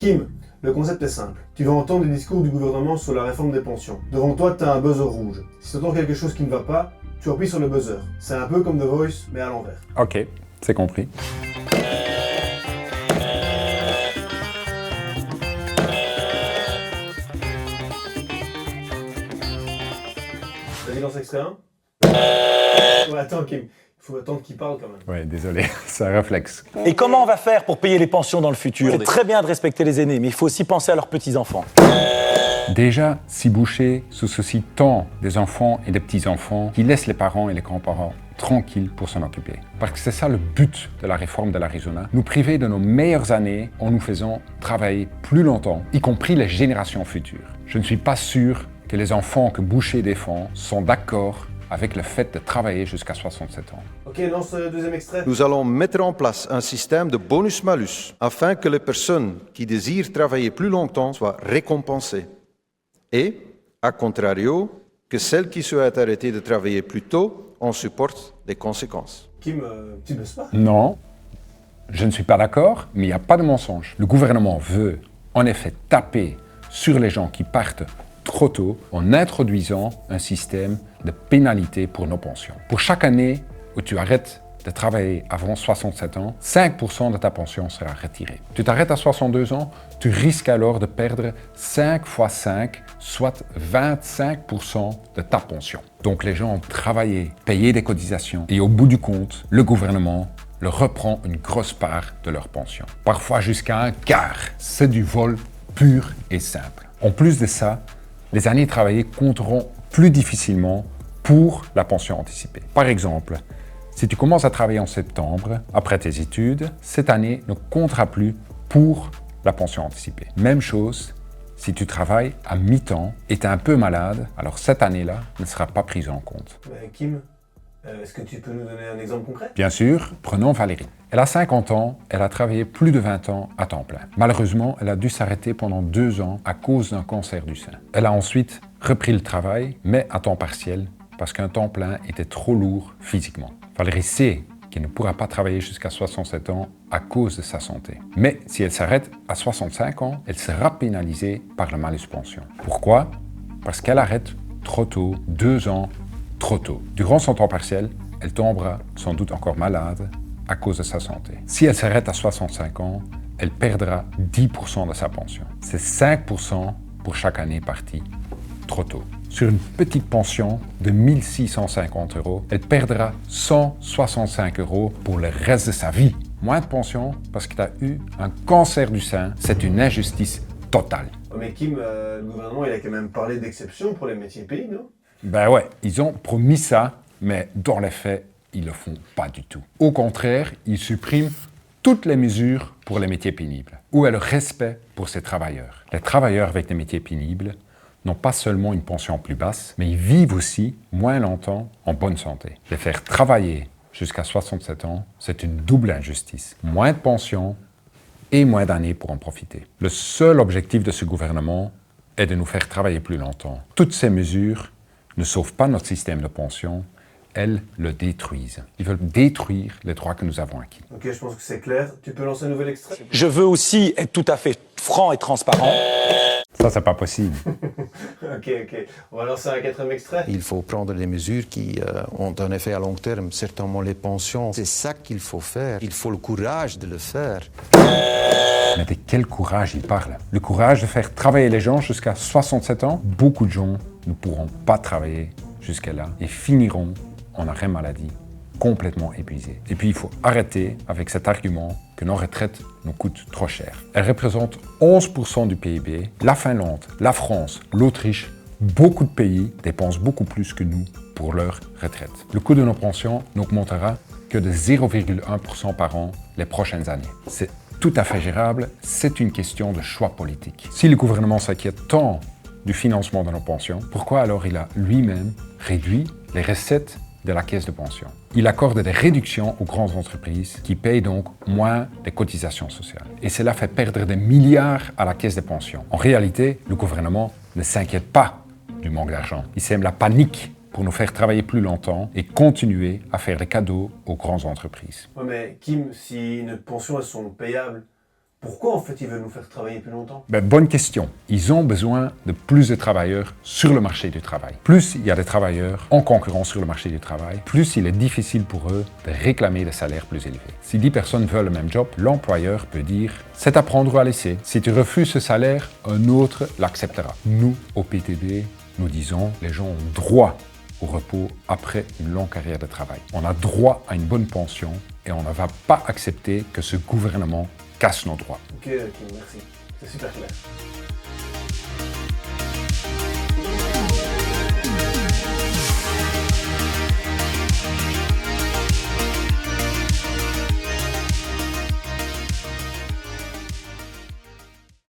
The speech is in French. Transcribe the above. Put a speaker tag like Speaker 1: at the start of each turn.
Speaker 1: Kim, le concept est simple. Tu vas entendre des discours du gouvernement sur la réforme des pensions. Devant toi, tu as un buzzer rouge. Si tu entends quelque chose qui ne va pas, tu appuies sur le buzzer. C'est un peu comme The Voice, mais à l'envers.
Speaker 2: Ok, c'est compris.
Speaker 1: T'as dit dans cet extrait 1 Ouais, attends, Kim. Il faut attendre qu'il parle quand même.
Speaker 2: Ouais, désolé, c'est un réflexe.
Speaker 3: Et comment on va faire pour payer les pensions dans le futur? C'est très bien de respecter les aînés, mais il faut aussi penser à leurs petits-enfants.
Speaker 2: Déjà, si Boucher se soucie tant des enfants et des petits-enfants, qu'il laisse les parents et les grands-parents tranquilles pour s'en occuper. Parce que c'est ça le but de la réforme de l'Arizona, nous priver de nos meilleures années en nous faisant travailler plus longtemps, y compris les générations futures. Je ne suis pas sûr que les enfants que Boucher défend sont d'accord avec le fait de travailler jusqu'à 67 ans.
Speaker 1: Ok, lance le deuxième extrait.
Speaker 4: Nous allons mettre en place un système de bonus-malus afin que les personnes qui désirent travailler plus longtemps soient récompensées. Et, à contrario, que celles qui souhaitent arrêter de travailler plus tôt en supportent les conséquences.
Speaker 1: Kim, tu bosses pas?
Speaker 2: Non, je ne suis pas d'accord, mais il n'y a pas de mensonge. Le gouvernement veut en effet taper sur les gens qui partent trop tôt en introduisant un système de pénalité pour nos pensions. Pour chaque année où tu arrêtes de travailler avant 67 ans, 5% de ta pension sera retirée. Tu t'arrêtes à 62 ans, tu risques alors de perdre 5 fois 5, soit 25% de ta pension. Donc les gens ont travaillé, payé des cotisations et au bout du compte, le gouvernement leur reprend une grosse part de leur pension. Parfois jusqu'à un quart. C'est du vol pur et simple. En plus de ça, les années travaillées compteront plus difficilement pour la pension anticipée. Par exemple, si tu commences à travailler en septembre, après tes études, cette année ne comptera plus pour la pension anticipée. Même chose, si tu travailles à mi-temps et tu es un peu malade, alors cette année-là ne sera pas prise en compte.
Speaker 1: Mais Kim, est-ce que tu peux nous donner un exemple concret?
Speaker 2: Bien sûr, prenons Valérie. Elle a 50 ans, elle a travaillé plus de 20 ans à temps plein. Malheureusement, elle a dû s'arrêter pendant 2 ans à cause d'un cancer du sein. Elle a ensuite repris le travail, mais à temps partiel, parce qu'un temps plein était trop lourd physiquement. Valérie sait qu'elle ne pourra pas travailler jusqu'à 67 ans à cause de sa santé. Mais si elle s'arrête à 65 ans, elle sera pénalisée par le malus pension. Pourquoi? Parce qu'elle arrête trop tôt, 2 ans trop tôt. Durant son temps partiel, elle tombera sans doute encore malade à cause de sa santé. Si elle s'arrête à 65 ans, elle perdra 10% de sa pension. C'est 5% pour chaque année partie trop tôt. Sur une petite pension de 1 650 €, elle perdra 165 € pour le reste de sa vie. Moins de pension parce que tu as eu un cancer du sein, c'est une injustice totale.
Speaker 1: Oh, mais Kim, le gouvernement, il a quand même parlé d'exception pour les métiers pays, non?
Speaker 2: Ben ouais, ils ont promis ça, mais dans les faits, ils le font pas du tout. Au contraire, ils suppriment toutes les mesures pour les métiers pénibles. Où est le respect pour ces travailleurs? Les travailleurs avec des métiers pénibles n'ont pas seulement une pension plus basse, mais ils vivent aussi moins longtemps en bonne santé. Les faire travailler jusqu'à 67 ans, c'est une double injustice. Moins de pension et moins d'années pour en profiter. Le seul objectif de ce gouvernement est de nous faire travailler plus longtemps. Toutes ces mesures ne sauvent pas notre système de pension, elles le détruisent. Ils veulent détruire les droits que nous avons acquis.
Speaker 1: Ok, je pense que c'est clair. Tu peux lancer un nouvel extrait?
Speaker 3: Je veux aussi être tout à fait franc et transparent.
Speaker 2: Ça, c'est pas possible.
Speaker 1: Ok. On va lancer un quatrième extrait.
Speaker 4: Il faut prendre des mesures qui ont un effet à long terme, certainement les pensions. C'est ça qu'il faut faire. Il faut le courage de le faire.
Speaker 2: Mais de quel courage il parle? Le courage de faire travailler les gens jusqu'à 67 ans? Beaucoup de gens ne pourront pas travailler jusqu'à là et finiront en arrêt maladie, complètement épuisés. Et puis il faut arrêter avec cet argument que nos retraites nous coûtent trop cher. Elles représentent 11% du PIB. La Finlande, la France, l'Autriche, beaucoup de pays dépensent beaucoup plus que nous pour leur retraite. Le coût de nos pensions n'augmentera que de 0,1% par an les prochaines années. C'est tout à fait gérable, c'est une question de choix politique. Si le gouvernement s'inquiète tant du financement de nos pensions, pourquoi alors il a lui-même réduit les recettes de la caisse de pension? Il accorde des réductions aux grandes entreprises qui payent donc moins de cotisations sociales. Et cela fait perdre des milliards à la caisse de pension. En réalité, le gouvernement ne s'inquiète pas du manque d'argent. Il sème la panique pour nous faire travailler plus longtemps et continuer à faire des cadeaux aux grandes entreprises.
Speaker 1: Ouais, mais Kim, si nos pensions elles sont payables, Pourquoi en fait ils veulent nous faire travailler plus longtemps?
Speaker 2: Bonne question. Ils ont besoin de plus de travailleurs sur le marché du travail. Plus il y a de travailleurs en concurrence sur le marché du travail, plus il est difficile pour eux de réclamer des salaires plus élevés. Si 10 personnes veulent le même job, l'employeur peut dire « c'est à prendre ou à laisser. Si tu refuses ce salaire, un autre l'acceptera. » Nous, au PTB, nous disons « les gens ont droit au repos après une longue carrière de travail. On a droit à une bonne pension et on ne va pas accepter que ce gouvernement casse nos droits. »
Speaker 1: Ok, merci. C'est super clair.